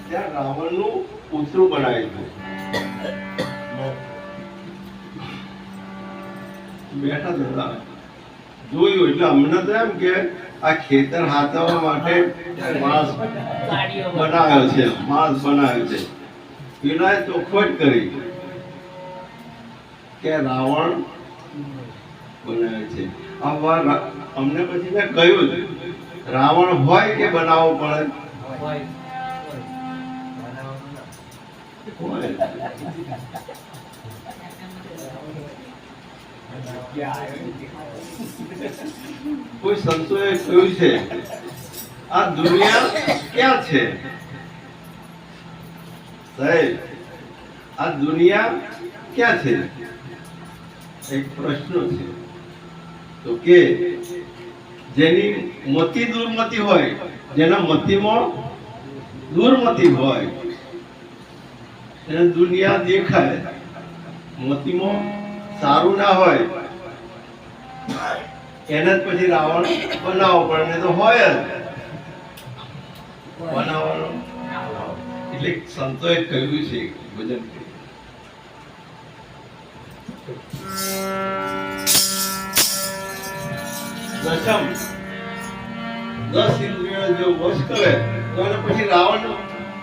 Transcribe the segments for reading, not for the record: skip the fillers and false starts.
ત્યાં રાવણનું પૂતળું બનાવ્યું બેઠા હતા જોયું એટલે અમને તો એમ કે આ ખેતર હાથવવા માટે માણસ બનાવ્યો છે પેલાએ ચોખવટ કરી કે રાવણ બનાવે છે અમને પછી મેં કહ્યું રાવણ હોય કે બનાવવો પડે કોઈ સંતોએ કહ્યું છે આ દુનિયા ક્યાં છે સાહેબ આ દુનિયા ક્યાં છે એક પ્રશ્ન છે તો કે જેની મતિ દુર્મતિ હોય જેના મતિમાં દુર્મતિ હોય એને દુનિયા દેખાય મતિમાં સારું ના હોય એને જ પછી રાવણ બનાવવો પડે તો હોય જ બનાવવાનો એટલે સંતોએ કહ્યું છે ભજન દશમ 10 ઇન્દ્રિયો જો વશ કરે તો એને પછી રાવણ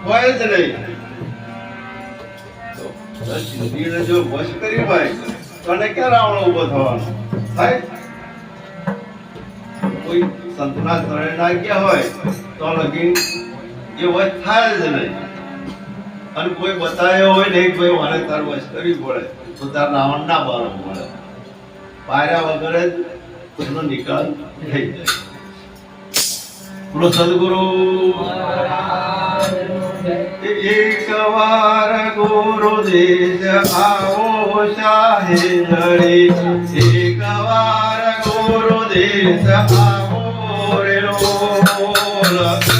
હોય જ નહીં 10 ઇન્દ્રિયો જો વશ કરી હોય તો એને ક્યાં રાવણ ઉભો થવાનો થાય કોઈ સંતના શરણે ના ગયા હોય તો લગીન એ વશ થાય જ નહીં અને કોઈ બતાવ્યો હોય નહીં કોઈ મને તાર વશ કરવી પડે તો તાર રાવણ ના બારો મળે પાયરા વગર જ એનો નિકાલ થઈ જાય બોલો સદગુરુ એક વાર ગુરુ દેશ આવો શાહે લડી એક વાર ગુરુ દેશ આવો રે લોલ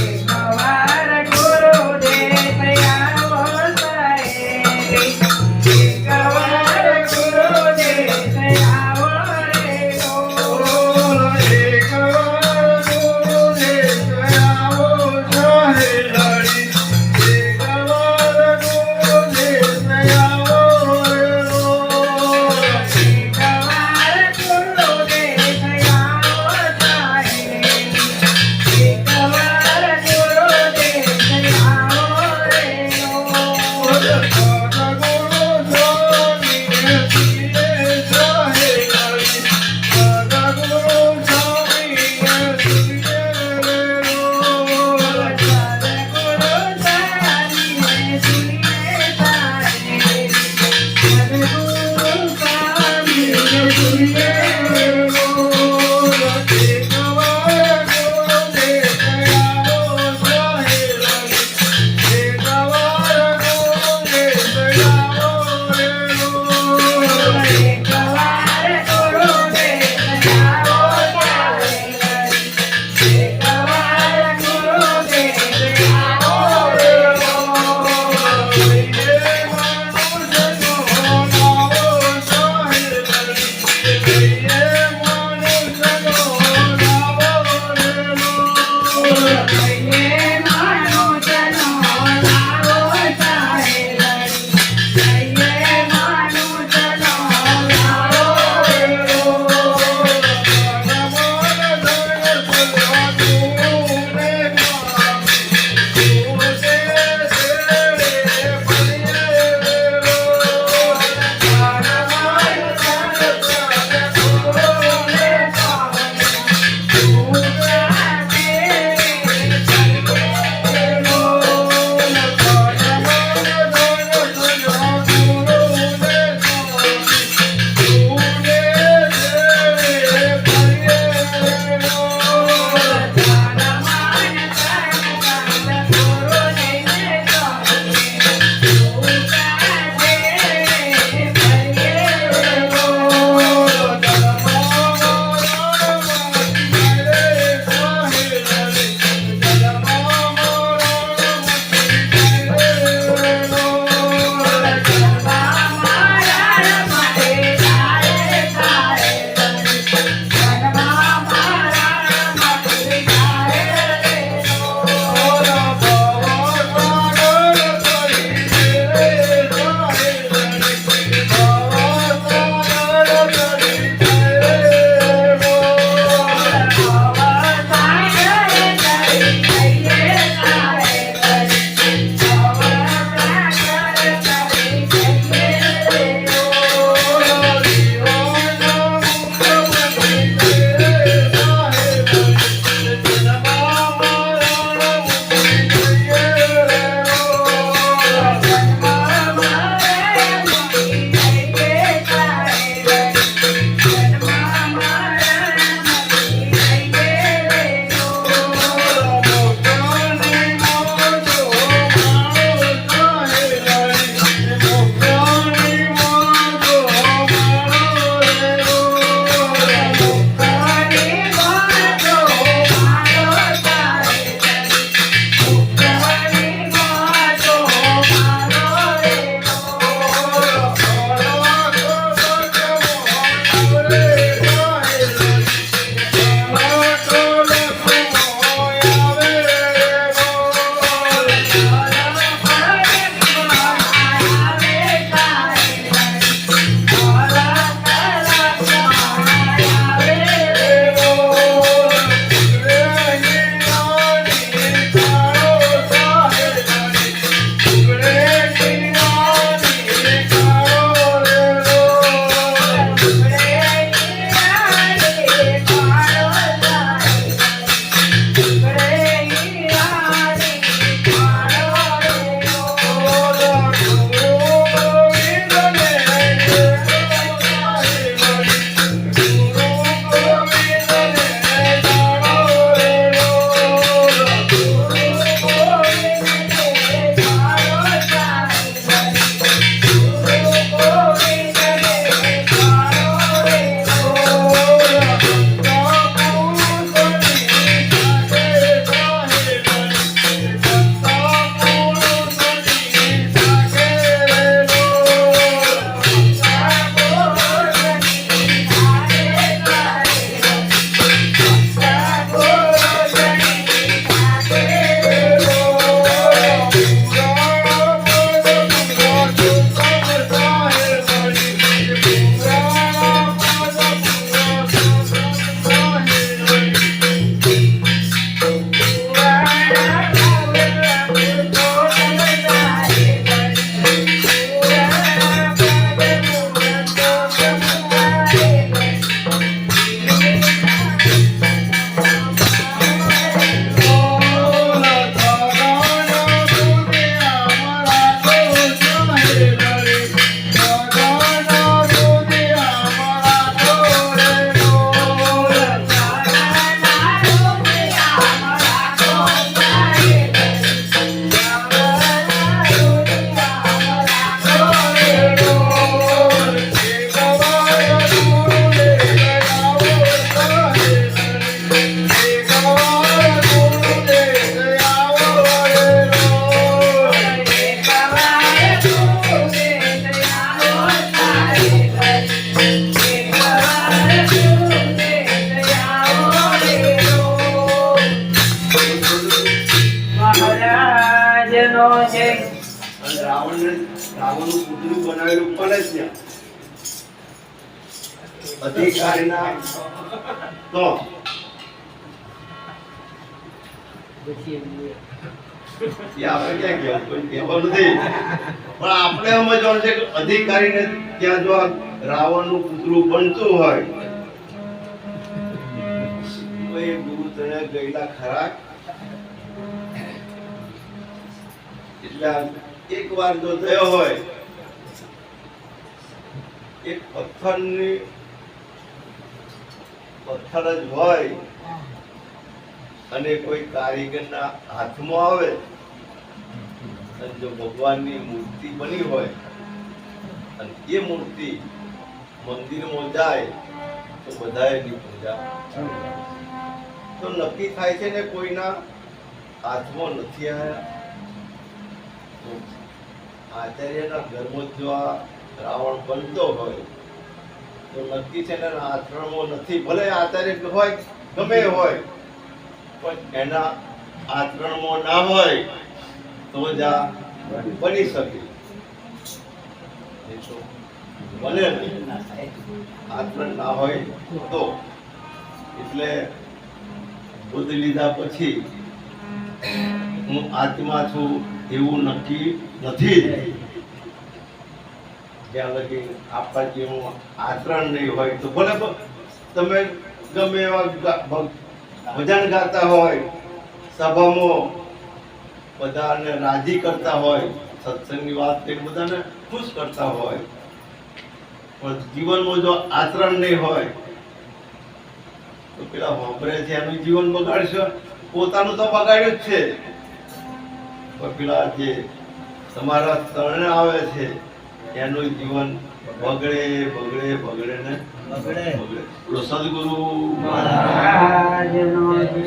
નો જય. અને રાવણનું પુતળું બનાવેલું પડે જ ત્યાં અધિકારીના તો એ આપણે ક્યાં કહેવું? કોઈ કહેવાનું નથી. પણ આપણે સમજવાનું છે કે અધિકારીને ત્યાં જો આ રાવણનું પુતળું બનતું હોય તો એ ગુરુ તને ગયેલા ખરા? એટલે એક વાર જો થયો હોય એક પથ્થર જ હોય અને કોઈ કારીગરના હાથમાં આવે અને જો ભગવાનની મૂર્તિ બની હોય અને એ મૂર્તિ મંદિરમાં જાય તો બધાએ એની પૂજા તો નક્કી થાય છે ને કોઈના હાથમાં નથી આવ્યા. આચાર્યના ઘરમાં જો આ રાવણ બનતો હોય તો નક્કી છે ને આચરણમાં નથી. ભલે આચાર્ય હોય ગમે હોય પણ એના આચરણમાં ના હોય તો જ આ બની શકે. બને આચરણ ના હોય તો. એટલે બુદ્ધ લીધા પછી હું આત્મા છું એવું નક્કી નથી જ્યાં લગી આપણા જેવું આચરણ નહીં હોય. તો ભલે તમે ગમે એવા ભજન ગાતા હોય, સભામાં બધાને રાજી કરતા હોય, સત્સંગની વાત કરી બધાને ખુશ કરતા હોય, પણ જીવનમાં જો આચરણ નહીં હોય તો પેલા વાપરે છે એનું જીવન બગાડશે. પોતાનું તો બગાડ્યું જ છે પણ પેલા જે તમારા શરણે આવે છે એનું જીવન બગડે બગડે બગડે ને બગડે. સદગુરુ મહારાજ નો જય.